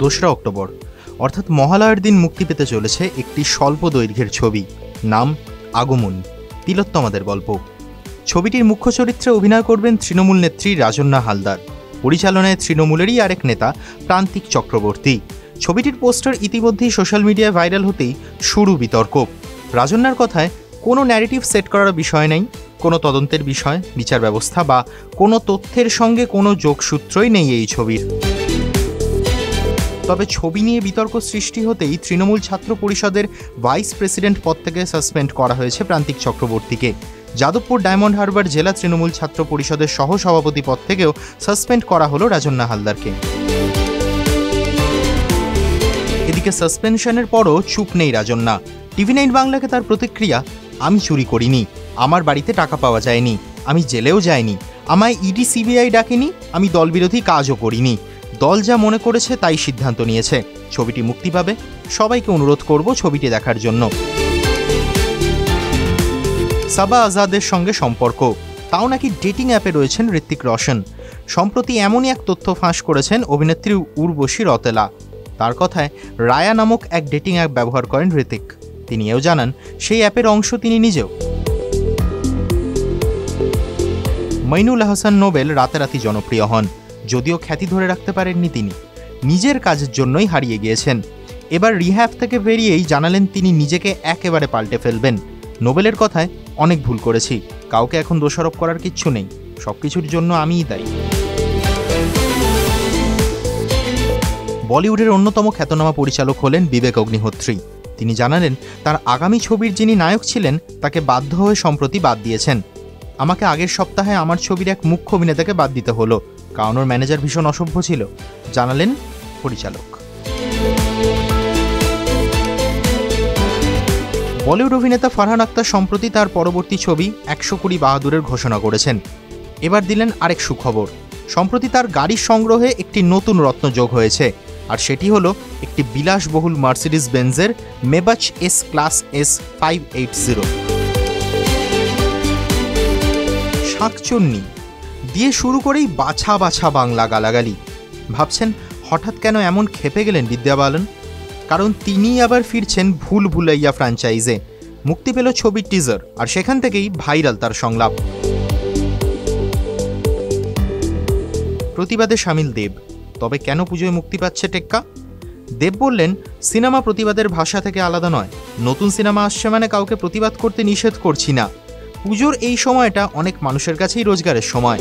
2রা October অর্থাৎ মহালয়ার দিন মুক্তি পেতে চলেছে একটি স্বল্প দৈর্ঘ্যের ছবি, নাম আগমন, তিলোত্তমাদের গল্প। ছবিটির মুখ্য চরিত্রে অভিনয় করবেন তৃণমূল নেত্রী রাজন্যা হালদার, পরিচালনায় তৃণমূলেরই আরেক নেতা প্রান্তিক চক্রবর্তী। ছবিটির পোস্টার ইতিমধ্যেই সোশ্যাল মিডিয়ায় ভাইরাল হতেই শুরু বিতর্ক। রাজন্যার কথায় কোনো ন্যারেটিভ সেট করার বিষয় নেই, কোনো তদন্তের বিষয়, বিচার ব্যবস্থা বা কোনো তথ্যের সঙ্গে কোনো যোগসূত্রই নেই এই ছবির। তবে ছবি নিয়ে বিতর্ক সৃষ্টি হতেই তৃণমূল ছাত্র পরিষদের ভাইস প্রেসিডেন্ট পদ থেকে সাসপেন্ড করা হয়েছে প্রান্তিক চক্রবর্তীকে। যাদবপুর ডায়মন্ড হারবার জেলা তৃণমূল ছাত্র পরিষদের সহসভাপতি পদ থেকেও সাসপেন্ড করা হলো রাজন্যা হালদারকে। এদিকে সাসপেনশনের পরও চুপ নেই রাজন্যা। TV9 বাংলাকে তার প্রতিক্রিয়া, আমি চুরি করিনি, আমার বাড়িতে টাকা পাওয়া যায়নি, আমি জেলেও যাইনি, আমায় ইডি CBI ডাকেনি, আমি দলবিরোধী কাজও করিনি, দল যা মনে করেছে তাই সিদ্ধান্ত নিয়েছে। ছবিটি মুক্তি পাবে, সবাইকে অনুরোধ করব ছবিটি দেখার জন্য। সাবা আজাদের সঙ্গে সম্পর্ক, তাও নাকি ডেটিং অ্যাপে রয়েছেন ঋত্বিক রোশন। সম্প্রতি এমনই এক তথ্য ফাঁস করেছেন অভিনেত্রী উর্বশী রতেলা। তার কথায় রায়া নামক এক ডেটিং অ্যাপ ব্যবহার করেন ঋত্বিক। তিনি এও জানান সেই অ্যাপের অংশ তিনি নিজেও। মইনুল আহসান নোবেল রাতারাতি জনপ্রিয় হন, যদিও খ্যাতি ধরে রাখতে পারেননি তিনি। নিজের কাজের জন্যই হারিয়ে গিয়েছেন। এবার রিহ্যাব থেকে বেরিয়েই জানালেন তিনি নিজেকে একেবারে পাল্টে ফেলবেন। নোবেলের কথায়, অনেক ভুল করেছি, কাউকে এখন দোষারোপ করার কিচ্ছু নেই, সবকিছুর জন্য আমিই দায়ী। বলিউডের অন্যতম খ্যাতনামা পরিচালক হলেন বিবেক অগ্নিহোত্রী। তিনি জানালেন তার আগামী ছবির যিনি নায়ক ছিলেন তাকে বাধ্য হয়ে সম্প্রতি বাদ দিয়েছেন। আমাকে আগের সপ্তাহে আমার ছবির এক মুখ্য অভিনেতাকে বাদ দিতে হলো, কারণ ওর ম্যানেজার ভীষণ অসভ্য ছিল, জানালেন পরিচালক। বলিউড অভিনেতা ফারহান আক্তার সম্প্রতি তার পরবর্তী ছবি 120 বাহাদুরের ঘোষণা করেছেন। এবার দিলেন আরেক সুখবর, সম্প্রতি তার গাড়ির সংগ্রহে একটি নতুন রত্ন যোগ হয়েছে, আর সেটি হলো একটি বিলাসবহুল মার্সিডিজ বেঞ্জের মেবাচ S ক্লাস S 580। শাকচুন্নি দিয়ে শুরু করেই বাছা বাছা বাংলা গালাগালি। ভাবছেন হঠাৎ কেন এমন খেপে গেলেন বিদ্যা বালন? কারণ তিনি আবার ফিরছেন ভুল ভুলাইয়া ফ্র্যাঞ্চাইজে। মুক্তি পেল ছবির টিজার, আর সেখান থেকেই ভাইরাল তার সংলাপ। প্রতিবাদে সামিল দেব, তবে কেন পুজোয় মুক্তি পাচ্ছে টেক্কা? দেব বললেন, সিনেমা প্রতিবাদের ভাষা থেকে আলাদা নয়, নতুন সিনেমা আসছে মানে কাউকে প্রতিবাদ করতে নিষেধ করছি না। পুজোর এই সময়টা অনেক মানুষের কাছেই রোজগারের সময়।